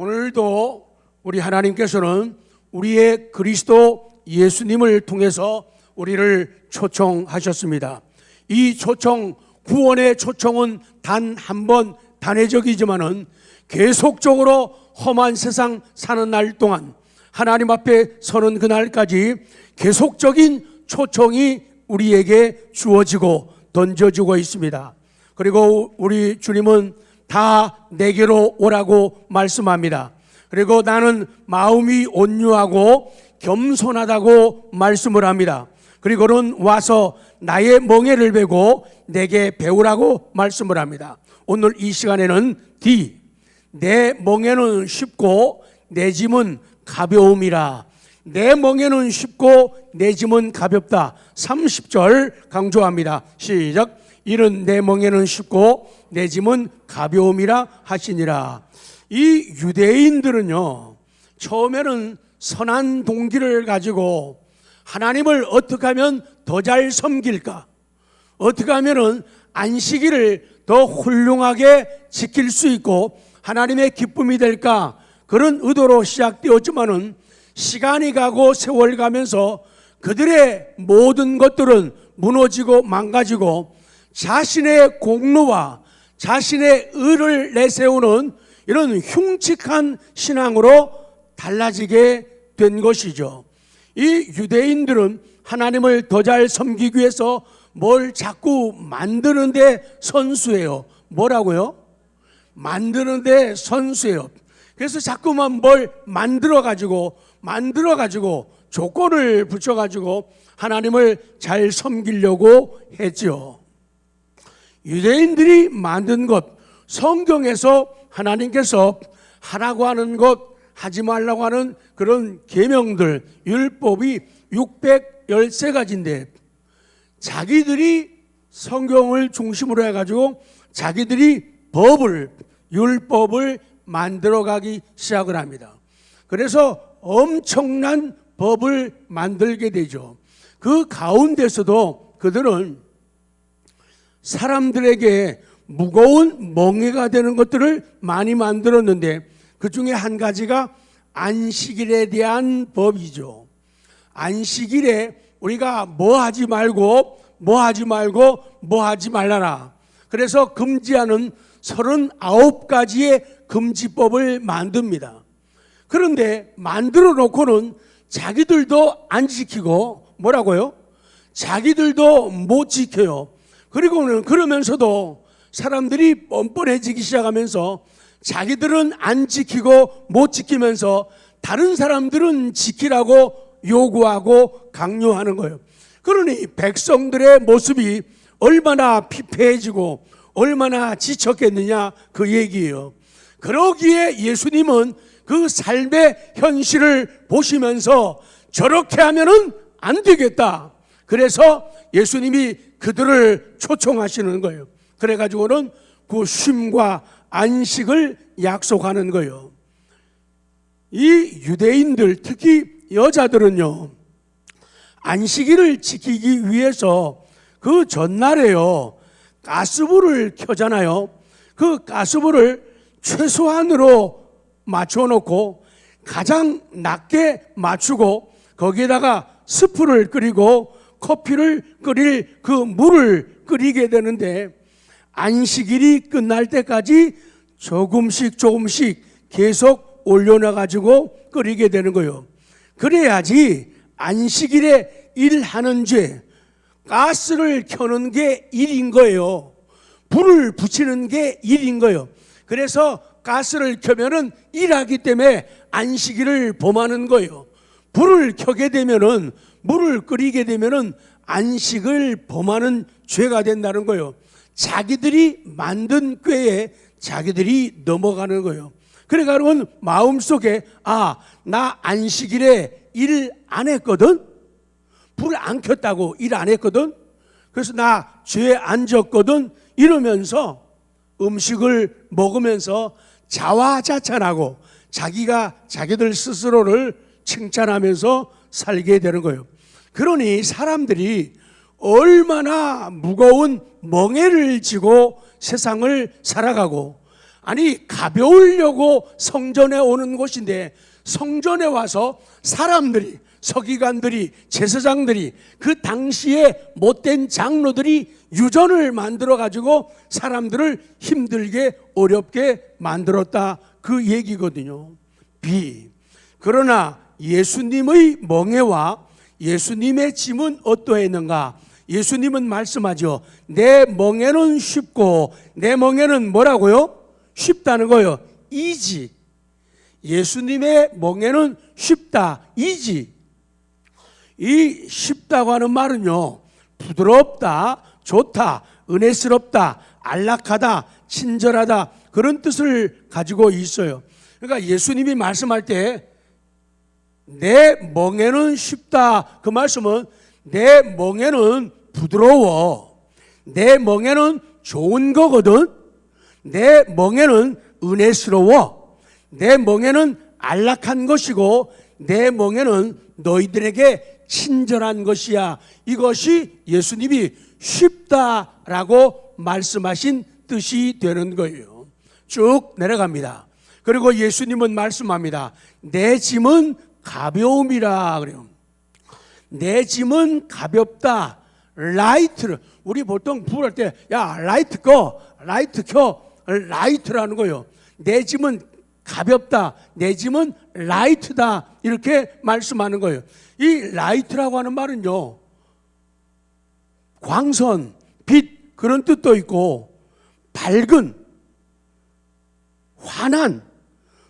오늘도 우리 하나님께서는 우리의 그리스도 예수님을 통해서 우리를 초청하셨습니다. 이 초청, 구원의 초청은 단 한 번 단회적이지만은 계속적으로 험한 세상 사는 날 동안 하나님 앞에 서는 그날까지 계속적인 초청이 우리에게 주어지고 던져지고 있습니다. 그리고 우리 주님은 다 내게로 오라고 말씀합니다. 그리고 나는 마음이 온유하고 겸손하다고 말씀을 합니다. 그리고는 와서 나의 멍에를 베고 내게 배우라고 말씀을 합니다. 오늘 이 시간에는 내 멍에는 쉽고 내 짐은 가벼움이라. 내 멍에는 쉽고 내 짐은 가볍다. 30절 강조합니다. 시작. 이는 내 멍에는 쉽고 내 짐은 가벼움이라 하시니라. 이 유대인들은요, 처음에는 선한 동기를 가지고 하나님을 어떻게 하면 더 잘 섬길까, 어떻게 하면 안식일을 더 훌륭하게 지킬 수 있고 하나님의 기쁨이 될까, 그런 의도로 시작되었지만은 시간이 가고 세월 가면서 그들의 모든 것들은 무너지고 망가지고 자신의 공로와 자신의 의를 내세우는 이런 흉측한 신앙으로 달라지게 된 것이죠. 이 유대인들은 하나님을 더 잘 섬기기 위해서 뭘 자꾸 만드는데 선수예요. 뭐라고요? 만드는데 선수예요. 그래서 자꾸만 뭘 만들어가지고 조건을 붙여가지고 하나님을 잘 섬기려고 했죠. 유대인들이 만든 것, 성경에서 하나님께서 하라고 하는 것, 하지 말라고 하는 그런 계명들, 율법이 613가지인데 자기들이 성경을 중심으로 해가지고 자기들이 율법을 만들어가기 시작을 합니다. 그래서 엄청난 법을 만들게 되죠. 그 가운데서도 그들은 사람들에게 무거운 멍에가 되는 것들을 많이 만들었는데 그 중에 한 가지가 안식일에 대한 법이죠. 안식일에 우리가 뭐 하지 말라라. 그래서 금지하는 39가지의 금지법을 만듭니다. 그런데 만들어 놓고는 자기들도 안 지키고 뭐라고요? 자기들도 못 지켜요. 그리고는 그러면서도 사람들이 뻔뻔해지기 시작하면서 자기들은 안 지키고 못 지키면서 다른 사람들은 지키라고 요구하고 강요하는 거예요. 그러니 백성들의 모습이 얼마나 피폐해지고 얼마나 지쳤겠느냐, 그 얘기예요. 그러기에 예수님은 그 삶의 현실을 보시면서 저렇게 하면은 안 되겠다. 그래서 예수님이 그들을 초청하시는 거예요. 그래가지고는 그 쉼과 안식을 약속하는 거예요. 이 유대인들, 특히 여자들은요, 안식일을 지키기 위해서 그 전날에요, 가스불을 켜잖아요. 그 가스불을 최소한으로 맞춰놓고 가장 낮게 맞추고 거기에다가 스프를 끓이고 커피를 끓일 그 물을 끓이게 되는데 안식일이 끝날 때까지 조금씩 계속 올려놔가지고 끓이게 되는 거예요. 그래야지 안식일에 일하는 죄, 가스를 켜는 게 일인 거예요. 불을 붙이는 게 일인 거예요. 그래서 가스를 켜면은 일하기 때문에 안식일을 범하는 거예요. 불을 켜게 되면은, 물을 끓이게 되면은 안식을 범하는 죄가 된다는 거예요. 자기들이 만든 꾀에 자기들이 넘어가는 거예요. 그러니까 여러분 마음속에 나 안식일에 일 안 했거든? 불 안 켰다고 일 안 했거든? 그래서 나 죄 안 졌거든? 이러면서 음식을 먹으면서 자화자찬하고 자기들 스스로를 칭찬하면서 살게 되는 거예요. 그러니 사람들이 얼마나 무거운 멍에를 지고 세상을 살아가고 아니 가벼우려고 성전에 오는 곳인데 성전에 와서 사람들이, 서기관들이, 제사장들이, 그 당시에 못된 장로들이 유전을 만들어 가지고 사람들을 힘들게 어렵게 만들었다, 그 얘기거든요. 그러나 예수님의 멍에와 예수님의 짐은 어떠했는가? 예수님은 말씀하죠. 내 멍에는 쉽고, 내 멍에는 뭐라고요? 쉽다는 거예요. 이지. 예수님의 멍에는 쉽다, 이지. 이 쉽다고 하는 말은요, 부드럽다, 좋다, 은혜스럽다, 안락하다, 친절하다, 그런 뜻을 가지고 있어요. 그러니까 예수님이 말씀할 때 내 멍에는 쉽다, 그 말씀은 내 멍에는 부드러워, 내 멍에는 좋은 거거든, 내 멍에는 은혜스러워, 내 멍에는 안락한 것이고, 내 멍에는 너희들에게 친절한 것이야. 이것이 예수님이 쉽다라고 말씀하신 뜻이 되는 거예요. 쭉 내려갑니다. 그리고 예수님은 말씀합니다. 내 짐은 가벼움이라 그래요. 내 짐은 가볍다. 라이트. 우리 보통 부를 때, 야, 라이트 꺼, 라이트 켜, 라이트라는 거예요. 내 짐은 가볍다, 내 짐은 라이트다, 이렇게 말씀하는 거예요. 이 라이트라고 하는 말은요, 광선, 빛, 그런 뜻도 있고, 밝은, 환한,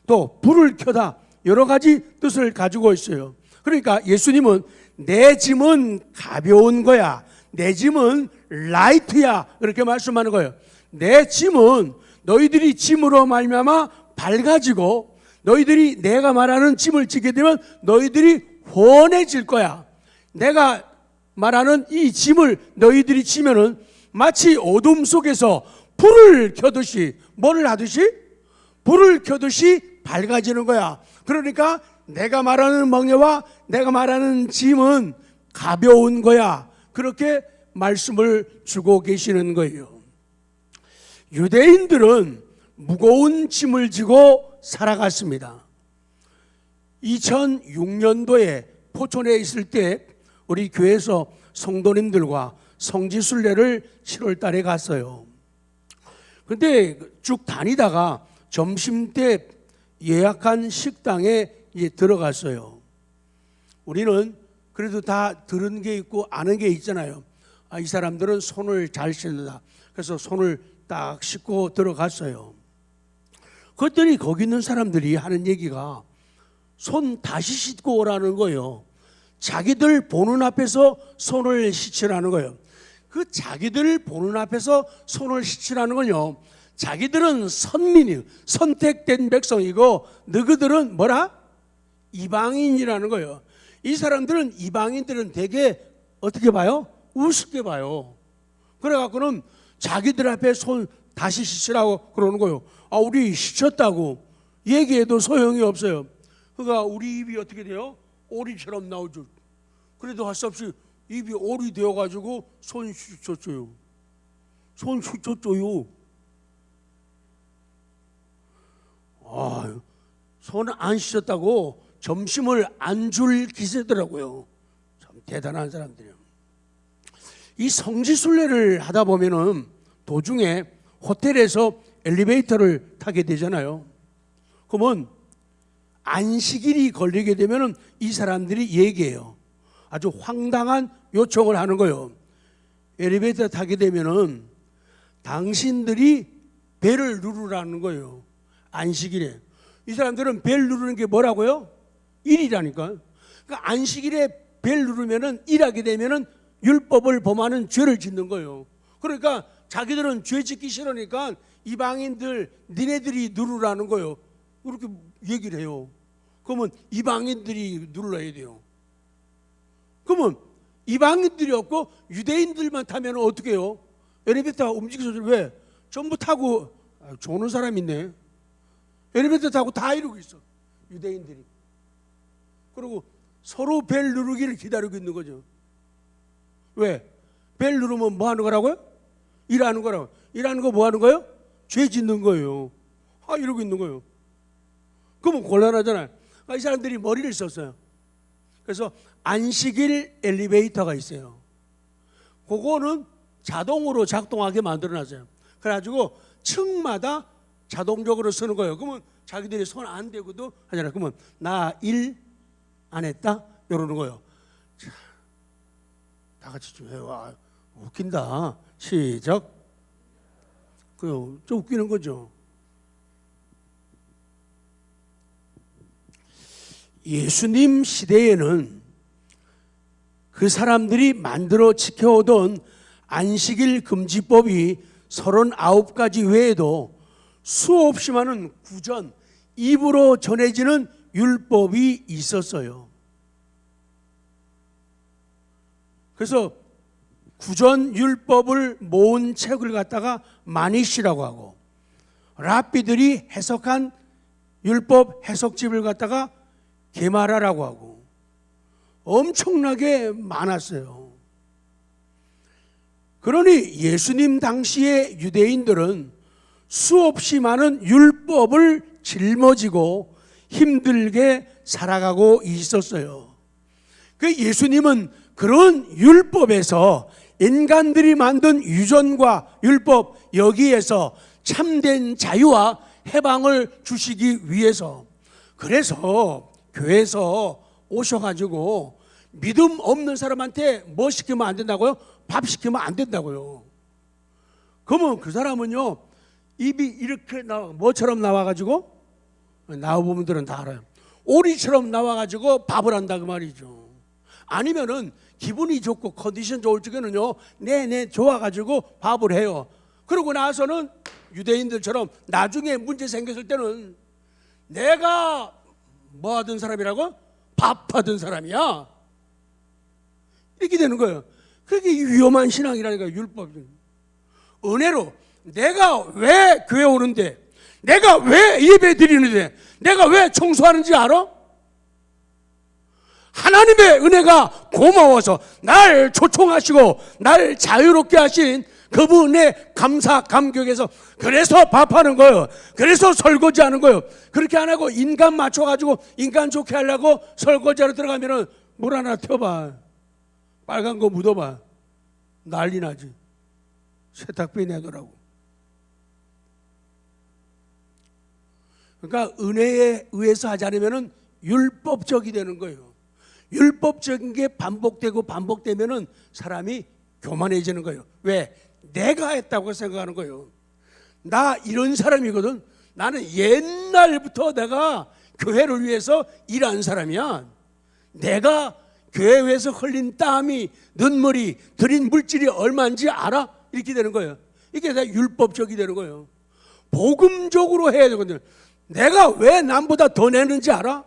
또 불을 켜다, 여러 가지 뜻을 가지고 있어요. 그러니까 예수님은 내 짐은 가벼운 거야, 내 짐은 라이트야, 이렇게 말씀하는 거예요. 내 짐은 너희들이 짐으로 말미암아 밝아지고, 너희들이 내가 말하는 짐을 지게 되면 너희들이 환해질 거야. 내가 말하는 이 짐을 너희들이 지면은 마치 어둠 속에서 불을 켜듯이, 뭐를 하듯이? 불을 켜듯이 밝아지는 거야. 그러니까 내가 말하는 멍에와 내가 말하는 짐은 가벼운 거야. 그렇게 말씀을 주고 계시는 거예요. 유대인들은 무거운 짐을 지고 살아갔습니다. 2006년도에 포천에 있을 때 우리 교회에서 성도님들과 성지순례를 7월 달에 갔어요. 근데 쭉 다니다가 점심때 예약한 식당에 들어갔어요. 우리는 그래도 다 들은 게 있고 아는 게 있잖아요. 이 사람들은 손을 잘 씻는다. 그래서 손을 딱 씻고 들어갔어요. 그랬더니 거기 있는 사람들이 하는 얘기가 손 다시 씻고 오라는 거예요. 자기들 보는 앞에서 손을 씻으라는 거예요. 그 자기들 보는 앞에서 손을 씻으라는 건요, 자기들은 선민이, 선택된 백성이고 너희들은 뭐라? 이방인이라는 거예요. 이 사람들은, 이방인들은 되게 어떻게 봐요? 우습게 봐요. 그래갖고는 자기들 앞에 손 다시 씻으라고 그러는 거예요. 우리 씻었다고 얘기해도 소용이 없어요. 그러니까 우리 입이 어떻게 돼요? 오리처럼 나오죠. 그래도 할 수 없이 입이 오리 되어가지고 손 씻었어요. 손 씻었어요. 손 안 씻었다고 점심을 안 줄 기세더라고요. 참 대단한 사람들이에요. 이 성지순례를 하다 보면은 도중에 호텔에서 엘리베이터를 타게 되잖아요. 그러면 안식일이 걸리게 되면은 이 사람들이 얘기해요. 아주 황당한 요청을 하는 거예요. 엘리베이터 타게 되면은 당신들이 벨을 누르라는 거예요. 안식일에. 이 사람들은 벨 누르는 게 뭐라고요? 일이라니까. 그러니까 안식일에 벨 누르면은, 일하게 되면은 율법을 범하는 죄를 짓는 거예요. 그러니까 자기들은 죄 짓기 싫으니까 이방인들, 니네들이 누르라는 거예요. 그렇게 얘기를 해요. 그러면 이방인들이 눌러야 돼요. 그러면 이방인들이 없고 유대인들만 타면 어떻게 해요? 엘리베이터 움직여서 왜? 전부 타고, 조는 사람 있네. 엘리베이터 타고 다 이러고 있어, 유대인들이. 그리고 서로 벨 누르기를 기다리고 있는 거죠. 왜? 벨 누르면 뭐 하는 거라고요? 일하는 거라고. 일하는 거 뭐 하는 거예요? 죄 짓는 거예요. 이러고 있는 거예요. 그러면 곤란하잖아요. 이 사람들이 머리를 썼어요. 그래서 안식일 엘리베이터가 있어요. 그거는 자동으로 작동하게 만들어놨어요. 그래가지고 층마다 자동적으로 쓰는 거예요. 그러면 자기들이 손 안 대고도 하잖아요. 그러면 나 일 안 했다? 이러는 거예요. 자, 다 같이 좀 해와. 웃긴다. 시작. 좀 웃기는 거죠. 예수님 시대에는 그 사람들이 만들어 지켜오던 안식일 금지법이 39가지 외에도 수없이 많은 구전, 입으로 전해지는 율법이 있었어요. 그래서 구전 율법을 모은 책을 갖다가 마니시라고 하고, 랍비들이 해석한 율법 해석집을 갖다가 게마라라고 하고, 엄청나게 많았어요. 그러니 예수님 당시의 유대인들은 수없이 많은 율법을 짊어지고 힘들게 살아가고 있었어요. 그 예수님은 그런 율법에서 인간들이 만든 유전과 율법 여기에서 참된 자유와 해방을 주시기 위해서, 그래서 교회에서 오셔가지고 믿음 없는 사람한테 뭐 시키면 안 된다고요? 밥 시키면 안 된다고요. 그러면 그 사람은요, 입이 이렇게 뭐처럼 나와가지고, 나와본 분들은 다 알아요. 오리처럼 나와가지고 밥을 한다 그 말이죠. 아니면은 기분이 좋고 컨디션 좋을 적에는요, 네네 좋아가지고 밥을 해요. 그러고 나서는 유대인들처럼 나중에 문제 생겼을 때는 내가 뭐 하던 사람이라고? 밥 하던 사람이야. 이렇게 되는 거예요. 그게 위험한 신앙이라니까. 율법. 은혜로 내가 왜 교회 오는데, 내가 왜 예배 드리는데, 내가 왜 청소하는지 알아? 하나님의 은혜가 고마워서 날 초청하시고 날 자유롭게 하신 그분의 감사 감격에서, 그래서 밥하는 거예요. 그래서 설거지하는 거예요. 그렇게 안 하고 인간 맞춰가지고 인간 좋게 하려고 설거지하러 들어가면은 물 하나 튀어봐, 빨간 거 묻어봐, 난리 나지. 세탁비 내더라고. 그러니까 은혜에 의해서 하지 않으면은 율법적이 되는 거예요. 율법적인 게 반복되고 반복되면은 사람이 교만해지는 거예요. 왜? 내가 했다고 생각하는 거예요. 나 이런 사람이거든. 나는 옛날부터 내가 교회를 위해서 일한 사람이야. 내가 교회 위해서 흘린 땀이, 눈물이, 들인 물질이 얼마인지 알아? 이렇게 되는 거예요. 이게 다 율법적이 되는 거예요. 복음적으로 해야 되거든요. 내가 왜 남보다 더 내는지 알아?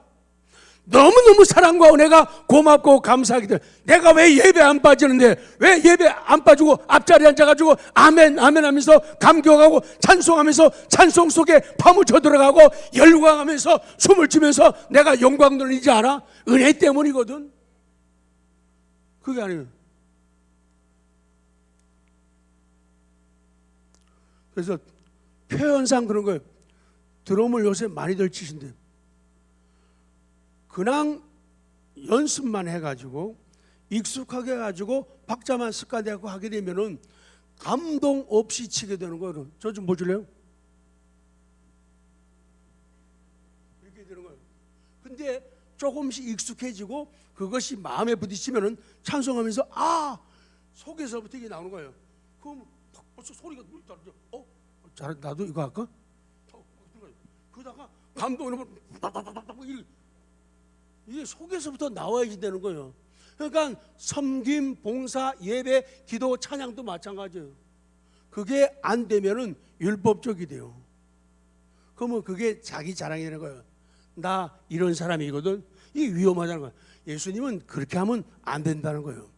너무너무 사랑과 은혜가 고맙고 감사하기 때문에. 내가 왜 예배 안 빠지는데, 왜 예배 안 빠지고 앞자리에 앉아가지고 아멘 아멘 하면서 감격하고 찬송하면서 찬송 속에 파묻혀 들어가고 열광하면서 숨을 쉬면서 내가 영광 돌리지 않아? 은혜 때문이거든. 그게 아니에요. 그래서 표현상 그런 거예요. 드럼을 요새 많이들 치신대요. 그냥 연습만 해가지고 익숙하게 해가지고 박자만 습관되고 하게 되면은 감동 없이 치게 되는 거예요. 저 좀 보실래요? 이렇게 되는 거예요. 근데 조금씩 익숙해지고 그것이 마음에 부딪히면은 찬송하면서 속에서부터 이게 나오는 거예요. 그럼 벌써 소리가 다르죠. 잘 나도 이거 할까? 그러다가 감동이 이게 속에서부터 나와야지 되는 거예요. 그러니까 섬김, 봉사, 예배, 기도, 찬양도 마찬가지예요. 그게 안 되면은 율법적이 돼요. 그러면 그게 자기 자랑이 되는 거예요. 나 이런 사람이거든. 이게 위험하다는 거예요. 예수님은 그렇게 하면 안 된다는 거예요.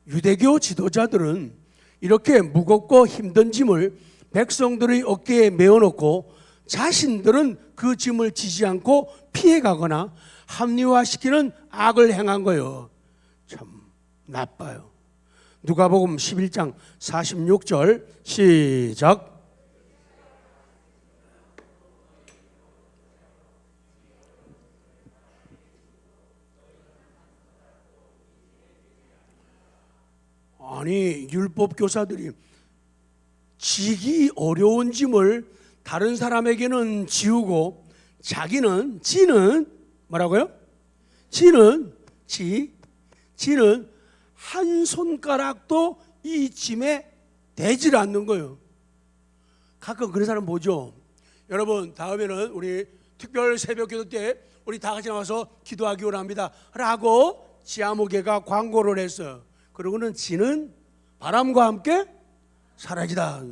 유대교 지도자들은 이렇게 무겁고 힘든 짐을 백성들의 어깨에 메어놓고 자신들은 그 짐을 지지 않고 피해가거나 합리화시키는 악을 행한 거예요. 참 나빠요. 누가복음 11장 46절 시작. 아니 율법 교사들이 지기 어려운 짐을 다른 사람에게는 지우고 지는 뭐라고요? 지는 한 손가락도 이 짐에 대질 않는 거예요. 가끔 그런 사람 보죠. 여러분 다음에는 우리 특별 새벽 기도 때 우리 다 같이 나와서 기도하기 원합니다 라고 지아무개가 광고를 했어요. 그러고는 지는 바람과 함께 사라지다.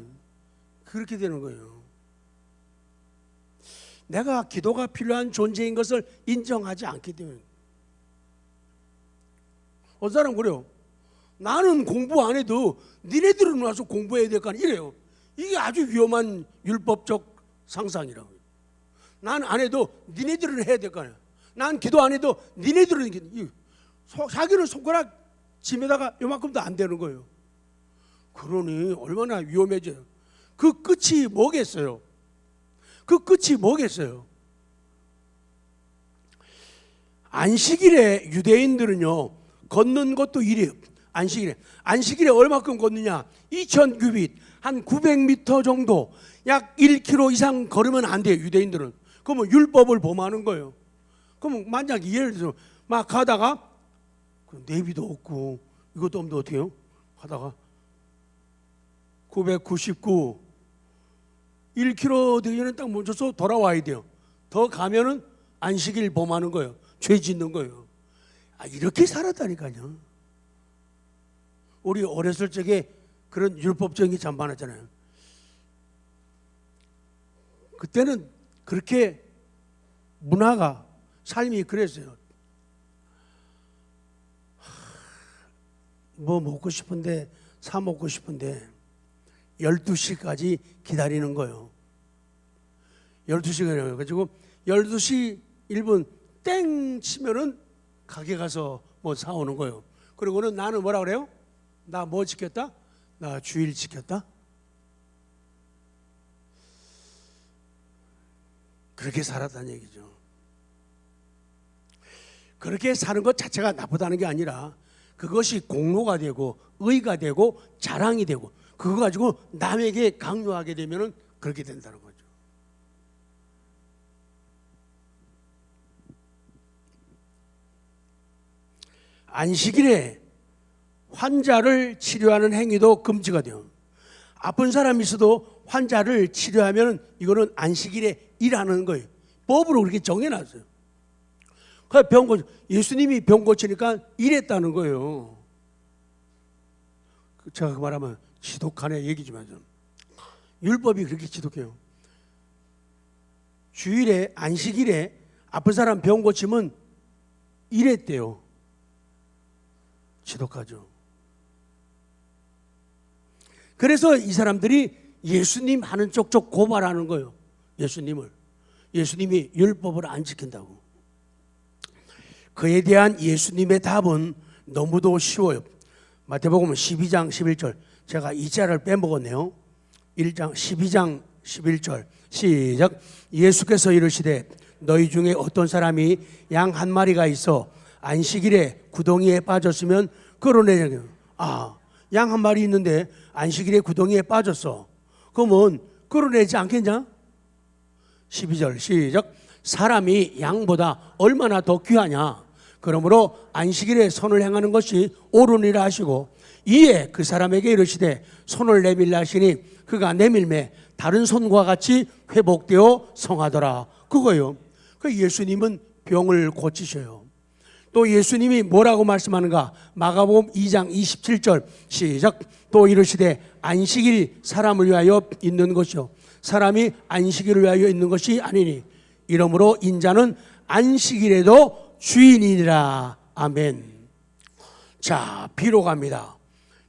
그렇게 되는 거예요. 내가 기도가 필요한 존재인 것을 인정하지 않기 때문에. 어떤 사람은 그래요. 나는 공부 안 해도 니네들은 와서 공부해야 될 거 아니야 이래요. 이게 아주 위험한 율법적 상상이라고요. 난 안 해도 니네들은 해야 될 거 아니야. 난 기도 안 해도 니네들은 자기는 손가락 짐에다가 요만큼도 안 되는 거예요. 그러니 얼마나 위험해져요. 그 끝이 뭐겠어요? 안식일에 유대인들은요 걷는 것도 이래요. 안식일에 얼마큼 걷느냐? 2000규빗 한 900m 정도, 약 1km 이상 걸으면 안 돼요. 유대인들은. 그러면 율법을 범하는 거예요. 그러면 만약 예를 들어서 막 가다가 내비도 없고 이것도 없는데 어떻게 해요? 가다가 999 1km 되면 딱 멈춰서 돌아와야 돼요. 더 가면은 안식일 범하는 거예요. 죄 짓는 거예요. 이렇게 살았다니까요. 우리 어렸을 적에 그런 율법적인 게 참 많았잖아요. 그때는 그렇게 문화가 삶이 그랬어요. 뭐 먹고 싶은데 사 먹고 싶은데 12시까지 기다리는 거예요. 12시가 가지고 12시 1분 땡 치면은 가게 가서 뭐 사오는 거예요. 그리고는 나는 뭐라 그래요? 나 뭐 지켰다? 나 주일 지켰다? 그렇게 살았다는 얘기죠. 그렇게 사는 것 자체가 나쁘다는 게 아니라 그것이 공로가 되고 의가 되고 자랑이 되고 그거 가지고 남에게 강요하게 되면 그렇게 된다는 거죠. 안식일에 환자를 치료하는 행위도 금지가 돼요. 아픈 사람이 있어도 환자를 치료하면 이거는 안식일에 일하는 거예요. 법으로 그렇게 정해놨어요. 예수님이 병 고치니까 일했다는 거예요. 제가 그 말하면 지독하네 얘기 좀 하죠. 율법이 그렇게 지독해요. 주일에 안식일에 아픈 사람 병 고치면 일했대요. 지독하죠. 그래서 이 사람들이 예수님 하는 쪽쪽 고발하는 거예요. 예수님이 율법을 안 지킨다고. 그에 대한 예수님의 답은 너무도 쉬워요. 마태복음 12장 11절. 제가 이 자를 빼먹었네요. 12장 11절 시작. 예수께서 이르시되 너희 중에 어떤 사람이 양 한 마리가 있어 안식일에 구덩이에 빠졌으면 끌어내려. 양 한 마리 있는데 안식일에 구덩이에 빠졌어. 그러면 끌어내지 않겠냐? 12절 시작. 사람이 양보다 얼마나 더 귀하냐? 그러므로 안식일에 선을 행하는 것이 옳으니라 하시고 이에 그 사람에게 이르시되 손을 내밀라 하시니 그가 내밀매 다른 손과 같이 회복되어 성하더라. 그거예요. 그 예수님은 병을 고치셔요. 또 예수님이 뭐라고 말씀하는가? 마가복음 2장 27절 시작. 또 이르시되 안식일이 사람을 위하여 있는 것이요 사람이 안식일을 위하여 있는 것이 아니니 이러므로 인자는 안식일에도 주인이니라. 아멘. 자, 비록합니다.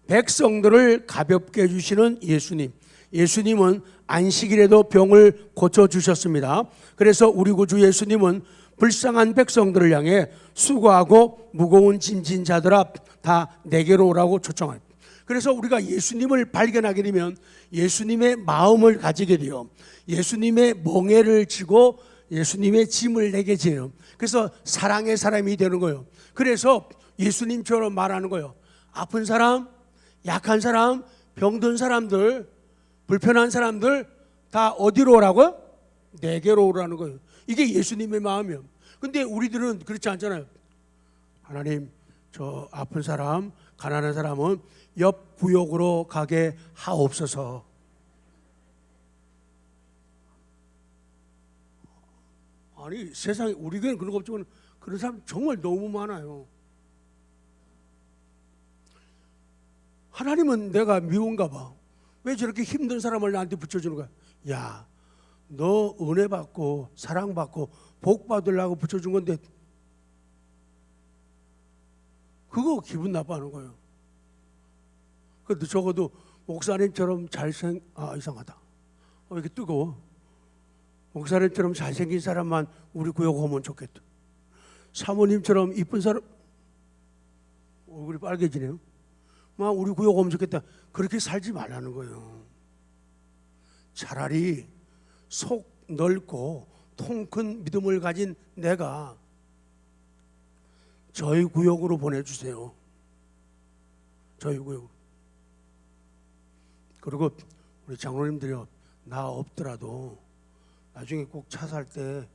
백성들을 가볍게 해주시는 예수님. 예수님은 안식일에도 병을 고쳐주셨습니다. 그래서 우리 구주 예수님은 불쌍한 백성들을 향해 수고하고 무거운 짐진 자들아 다 내게로 오라고 초청합니다. 그래서 우리가 예수님을 발견하게 되면 예수님의 마음을 가지게 돼요. 예수님의 멍에를 지고 예수님의 짐을 내게 져요. 그래서 사랑의 사람이 되는 거예요. 그래서 예수님처럼 말하는 거예요. 아픈 사람, 약한 사람, 병든 사람들, 불편한 사람들 다 어디로 오라고요? 내게로 오라는 거예요. 이게 예수님의 마음이에요. 근데 우리들은 그렇지 않잖아요. 하나님, 저 아픈 사람, 가난한 사람은 옆 구역으로 가게 하옵소서. 아니, 세상에 우리 교회는 그런 거 없지만 그런 사람 정말 너무 많아요. 하나님은 내가 미운가 봐. 왜 저렇게 힘든 사람을 나한테 붙여주는 거야? 야, 너 은혜 받고 사랑 받고 복 받으려고 붙여준 건데 그거 기분 나빠하는 거예요. 그래도 적어도 목사님처럼 이상하다. 이렇게 뜨거워. 목사님처럼 잘생긴 사람만 우리 구역 오면 좋겠다. 사모님처럼 이쁜 사람, 얼굴이 빨개지네요. 막 우리 구역 오면 좋겠다. 그렇게 살지 말라는 거예요. 차라리 속 넓고 통 큰 믿음을 가진 내가 저희 구역으로 보내주세요. 저희 구역. 그리고 우리 장로님들이요, 나 없더라도 나중에 꼭 차 살 때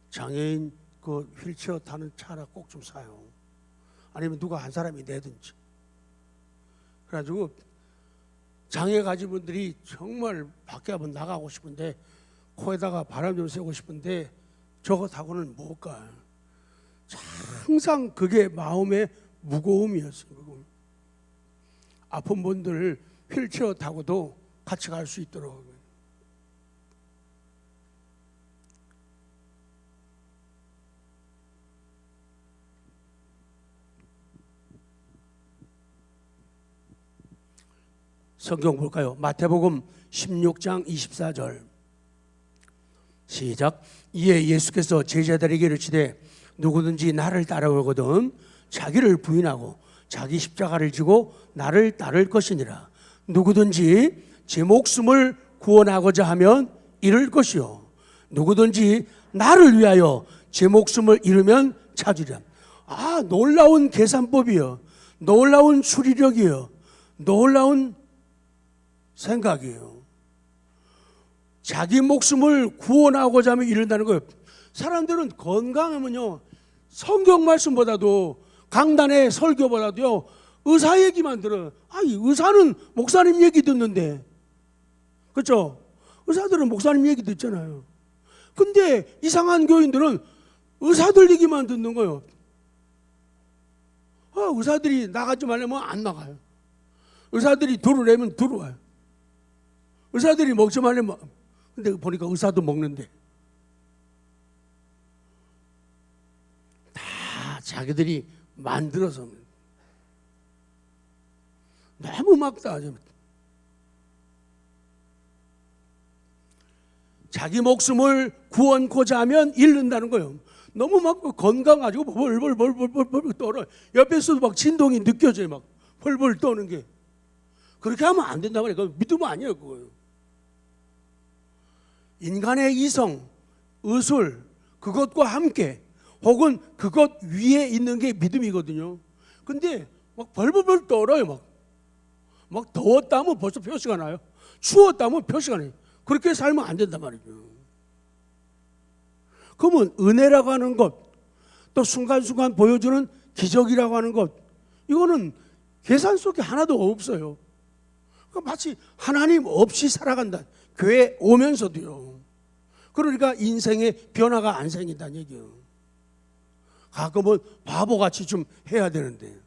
장애인 그 휠체어 타는 차나 꼭 좀 사요. 아니면 누가 한 사람이 내든지. 그래가지고 장애 가진 분들이 정말 밖에 한번 나가고 싶은데 코에다가 바람 좀 쐬고 싶은데 저거 타고는 못 가요. 항상 그게 마음의 무거움이었어요. 아픈 분들 휠체어 타고도 같이 갈 수 있도록. 성경 볼까요? 마태복음 16장 24절 시작. 이에 예수께서 제자들에게 이르시되 누구든지 나를 따라오거든 자기를 부인하고 자기 십자가를 지고 나를 따를 것이니라. 누구든지 제 목숨을 구원하고자 하면 잃을 것이요 누구든지 나를 위하여 제 목숨을 잃으면 찾으리라. 놀라운 계산법이요, 놀라운 추리력이요, 놀라운 생각이에요. 자기 목숨을 구원하고자 하면 이른다는 거예요. 사람들은 건강하면요, 성경 말씀보다도 강단의 설교보다도요 의사 얘기만 들어요. 이 의사는 목사님 얘기 듣는데, 그렇죠? 의사들은 목사님 얘기 듣잖아요. 근데 이상한 교인들은 의사들 얘기만 듣는 거예요. 의사들이 나가지 말려면 안 나가요. 의사들이 들어오려면 들어와요. 의사들이 먹지 말려면, 근데 보니까 의사도 먹는데 다 자기들이 만들어서 너무 막다. 자기 목숨을 구원코자 하면 잃는다는 거예요. 너무 막 건강 가지고 벌벌 떨어. 옆에서도 막 진동이 느껴져요. 막 벌벌 떠는 게. 그렇게 하면 안 된단 말이에요. 그거 믿음 아니에요, 그거요. 인간의 이성, 의술, 그것과 함께 혹은 그것 위에 있는 게 믿음이거든요. 근데 막 벌벌 떨어요. 막 더웠다면 벌써 표시가 나요. 추웠다면 표시가 나요. 그렇게 살면 안 된단 말이죠. 그러면 은혜라고 하는 것, 또 순간순간 보여주는 기적이라고 하는 것, 이거는 계산 속에 하나도 없어요. 마치 하나님 없이 살아간다. 교회 오면서도요. 그러니까 인생에 변화가 안 생긴다는 얘기예요. 가끔은 바보같이 좀 해야 되는데.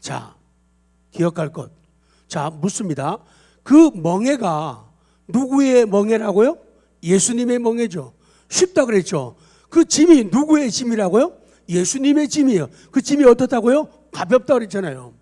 자, 기억할 것. 자, 묻습니다. 그 멍에가 누구의 멍에라고요? 예수님의 멍에죠. 쉽다 그랬죠. 그 짐이 누구의 짐이라고요? 예수님의 짐이에요. 그 짐이 어떻다고요? 가볍다 그랬잖아요.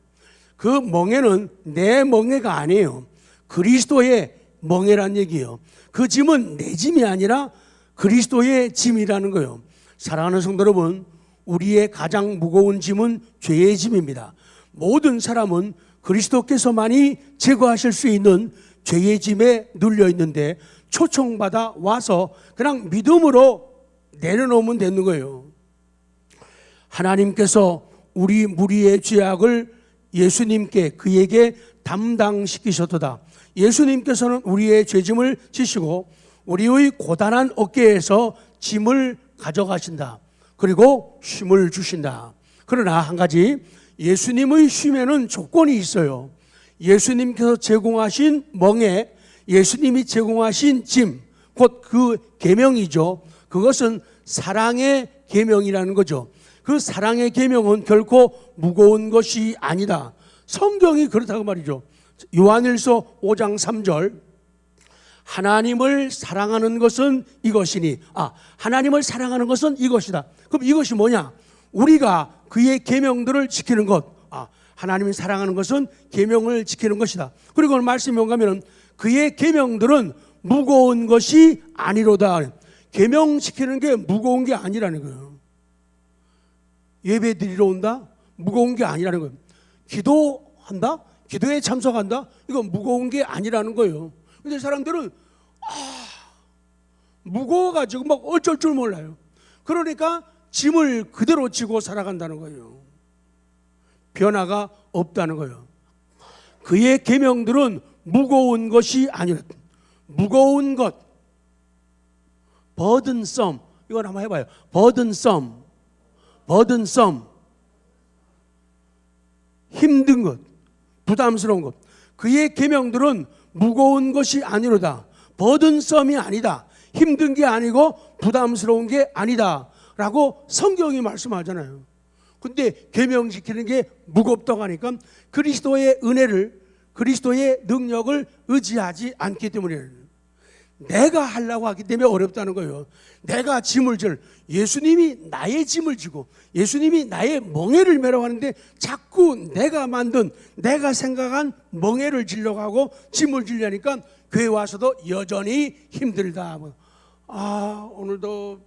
그 멍에는 내 멍에가 아니에요. 그리스도의 멍에란 얘기예요. 그 짐은 내 짐이 아니라 그리스도의 짐이라는 거예요. 사랑하는 성도 여러분, 우리의 가장 무거운 짐은 죄의 짐입니다. 모든 사람은 그리스도께서만이 제거하실 수 있는 죄의 짐에 눌려 있는데 초청받아 와서 그냥 믿음으로 내려놓으면 되는 거예요. 하나님께서 우리 무리의 죄악을 예수님께 그에게 담당시키셨도다. 예수님께서는 우리의 죄짐을 지시고 우리의 고단한 어깨에서 짐을 가져가신다. 그리고 쉼을 주신다. 그러나 한 가지, 예수님의 쉼에는 조건이 있어요. 예수님께서 제공하신 멍에, 예수님이 제공하신 짐, 곧 그 계명이죠. 그것은 사랑의 계명이라는 거죠. 그 사랑의 계명은 결코 무거운 것이 아니다. 성경이 그렇다고 말이죠. 요한일서 5장 3절, 하나님을 사랑하는 것은 이것이니, 하나님을 사랑하는 것은 이것이다. 그럼 이것이 뭐냐? 우리가 그의 계명들을 지키는 것. 하나님이 사랑하는 것은 계명을 지키는 것이다. 그리고 오늘 말씀이 뭔가 하면 그의 계명들은 무거운 것이 아니로다. 계명 지키는 게 무거운 게 아니라는 거예요. 예배 드리러 온다? 무거운 게 아니라는 거예요. 기도한다? 기도에 참석한다? 이건 무거운 게 아니라는 거예요. 근데 사람들은 무거워가지고 막 어쩔 줄 몰라요. 그러니까 짐을 그대로 지고 살아간다는 거예요. 변화가 없다는 거예요. 그의 계명들은 무거운 것이 아니라, 무거운 것, burdensome, 이건 한번 해봐요. burdensome, 힘든 것, 부담스러운 것. 그의 계명들은 무거운 것이 아니로다. burdensome이 아니다. 힘든 게 아니고 부담스러운 게 아니다 라고 성경이 말씀하잖아요. 근데 계명 지키는 게 무겁다고 하니까 그리스도의 은혜를, 그리스도의 능력을 의지하지 않기 때문에, 내가 하려고 하기 때문에 어렵다는 거예요. 내가 짐을 예수님이 나의 짐을 지고 예수님이 나의 멍에를 메라고 하는데 자꾸 내가 만든, 내가 생각한 멍에를 지려고 하고 짐을 지려니까 교회 와서도 여전히 힘들다. 오늘도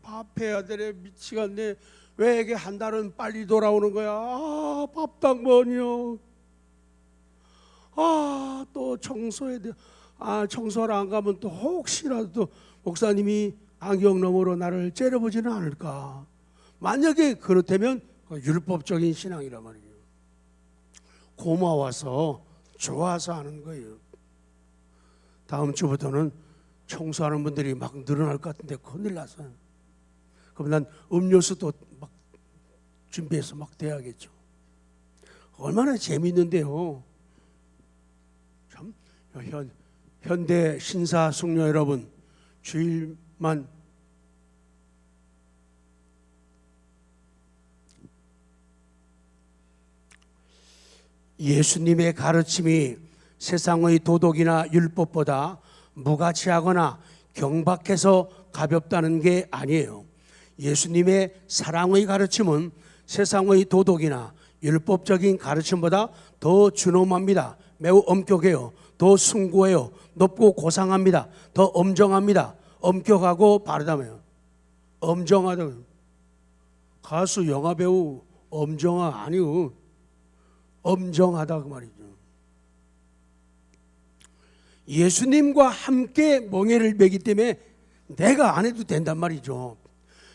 밥해야 되네, 미치겠네. 왜 이게 한 달은 빨리 돌아오는 거야? 밥당 뭐니요? 또 청소해야 돼. 청소하러 안 가면 또 혹시라도 또 목사님이 안경 너머로 나를 째려보지는 않을까. 만약에 그렇다면 율법적인 신앙이란 말이에요. 고마워서 좋아서 하는 거예요. 다음 주부터는 청소하는 분들이 막 늘어날 것 같은데 큰일 났어요. 그럼 난 음료수도 막 준비해서 막 대야겠죠. 얼마나 재미있는데요. 참 현대 신사 숙녀 여러분, 주일만 예수님의 가르침이 세상의 도덕이나 율법보다 무가치하거나 경박해서 가볍다는 게 아니에요. 예수님의 사랑의 가르침은 세상의 도덕이나 율법적인 가르침보다 더 준엄합니다. 매우 엄격해요. 더 숭고해요. 높고 고상합니다. 더 엄정합니다. 엄격하고 바르다며요. 엄정하다고요. 가수, 영화배우 엄정하 아니요. 엄정하다 그 말이죠. 예수님과 함께 멍에를 매기 때문에 내가 안 해도 된단 말이죠.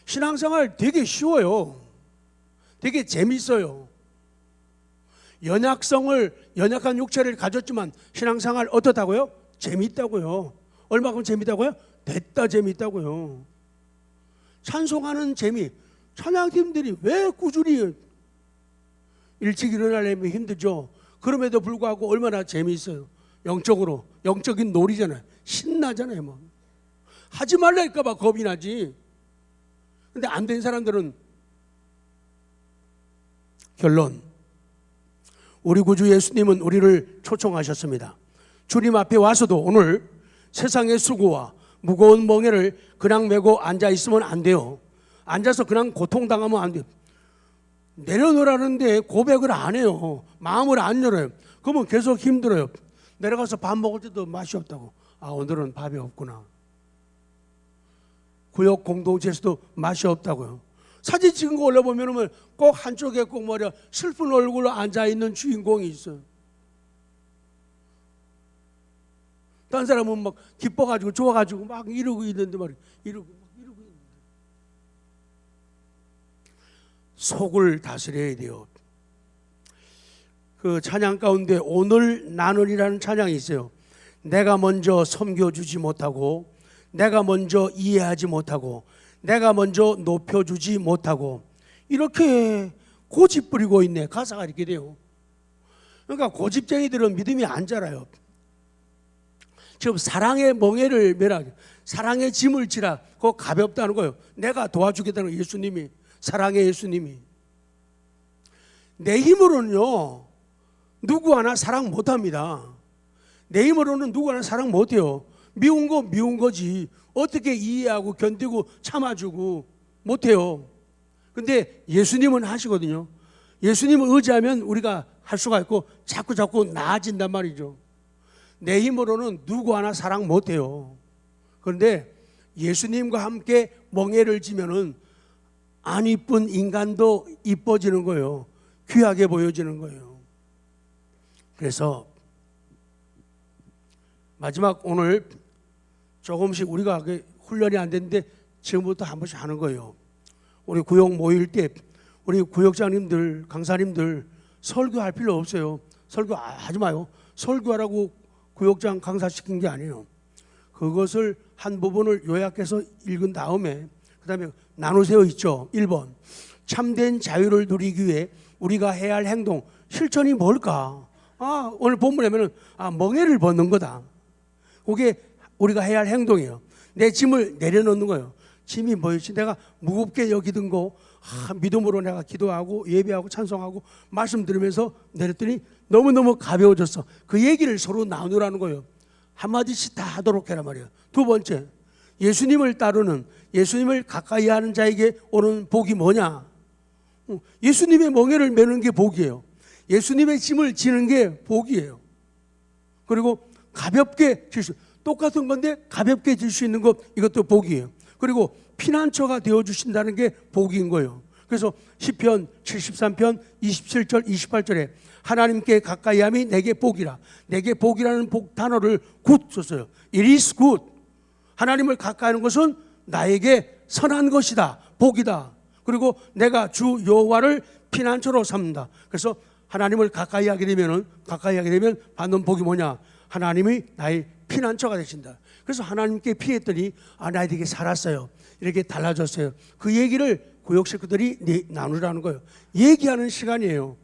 신앙생활 되게 쉬워요. 되게 재밌어요. 연약한 육체를 가졌지만 신앙생활 어떻다고요? 재밌다고요. 얼마큼 재밌다고요? 됐다 재밌다고요. 찬송하는 재미. 찬양팀들이 왜 꾸준히 일찍 일어나려면 힘들죠. 그럼에도 불구하고 얼마나 재미있어요. 영적으로, 영적인 놀이잖아요. 신나잖아요. 뭐. 하지 말라니까 봐 겁이 나지. 근데 안 된 사람들은, 결론, 우리 구주 예수님은 우리를 초청하셨습니다. 주님 앞에 와서도 오늘 세상의 수고와 무거운 멍에를 그냥 메고 앉아 있으면 안 돼요. 앉아서 그냥 고통당하면 안 돼요. 내려놓으라는데 고백을 안 해요. 마음을 안 열어요. 그러면 계속 힘들어요. 내려가서 밥 먹을 때도 맛이 없다고. 오늘은 밥이 없구나. 구역 공동체에서도 맛이 없다고요. 사진 찍은 거 올려보면 꼭 한쪽에 꼭 말이야 슬픈 얼굴로 앉아있는 주인공이 있어요. 다른 사람은 막 기뻐가지고 좋아가지고 막 이러고 있는데 말이야. 이러고 있는데. 속을 다스려야 돼요. 그 찬양 가운데 오늘 나누리라는 찬양이 있어요. 내가 먼저 섬겨주지 못하고, 내가 먼저 이해하지 못하고, 내가 먼저 높여주지 못하고, 이렇게 고집 부리고 있네. 가사가 이렇게 돼요. 그러니까 고집쟁이들은 믿음이 안 자라요. 지금 사랑의 멍에를 메라, 사랑의 짐을 지라. 그거 가볍다는 거예요. 내가 도와주겠다는 거예요. 예수님이, 사랑의 예수님이. 내 힘으로는요 누구 하나 사랑 못합니다. 내 힘으로는 누구 하나 사랑 못해요. 미운 거 미운 거지. 어떻게 이해하고 견디고 참아주고 못해요. 근데 예수님은 하시거든요. 예수님을 의지하면 우리가 할 수가 있고 자꾸 나아진단 말이죠. 내 힘으로는 누구 하나 사랑 못해요. 그런데 예수님과 함께 멍에를 지면은 안 이쁜 인간도 이뻐지는 거예요. 귀하게 보여지는 거예요. 그래서 마지막 오늘 조금씩 우리가 훈련이 안 됐는데 지금부터 한 번씩 하는 거예요. 우리 구역 모일 때 우리 구역장님들, 강사님들 설교할 필요 없어요. 설교하지 마요. 설교하라고 구역장 강사시킨 게 아니에요. 그것을 한 부분을 요약해서 읽은 다음에 그 다음에 나누세요 있죠. 1번 참된 자유를 누리기 위해 우리가 해야 할 행동, 실천이 뭘까? 오늘 본문에 보면 멍에를 벗는 거다. 그게 우리가 해야 할 행동이에요. 내 짐을 내려놓는 거예요. 짐이 뭐였지? 내가 무겁게 여기던 거 믿음으로 내가 기도하고 예배하고 찬송하고 말씀 들으면서 내렸더니 너무너무 가벼워졌어. 그 얘기를 서로 나누라는 거예요. 한마디씩 다 하도록 해라 말이에요. 두 번째, 예수님을 따르는, 예수님을 가까이 하는 자에게 오는 복이 뭐냐? 예수님의 멍에를 메는 게 복이에요. 예수님의 짐을 지는 게 복이에요. 그리고 가볍게 질 수, 똑같은 건데 가볍게 질 수 있는 것, 이것도 복이에요. 그리고 피난처가 되어주신다는 게 복인 거예요. 그래서 시편 73편 27절 28절에 하나님께 가까이 함이 내게 복이라. 내게 복이라는 복 단어를 good 썼어요. It is good. 하나님을 가까이 하는 것은 나에게 선한 것이다. 복이다. 그리고 내가 주 여호와를 피난처로 삼는다. 그래서 하나님을 가까이 하게 되면 받는 복이 뭐냐? 하나님이 나의 피난처가 되신다. 그래서 하나님께 피했더니 나에게 살았어요. 이렇게 달라졌어요. 그 얘기를 구역 식구들이 나누라는 거예요. 얘기하는 시간이에요.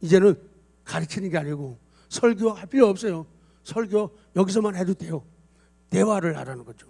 이제는 가르치는 게 아니고 설교할 필요 없어요. 설교 여기서만 해도 돼요. 대화를 하라는 거죠.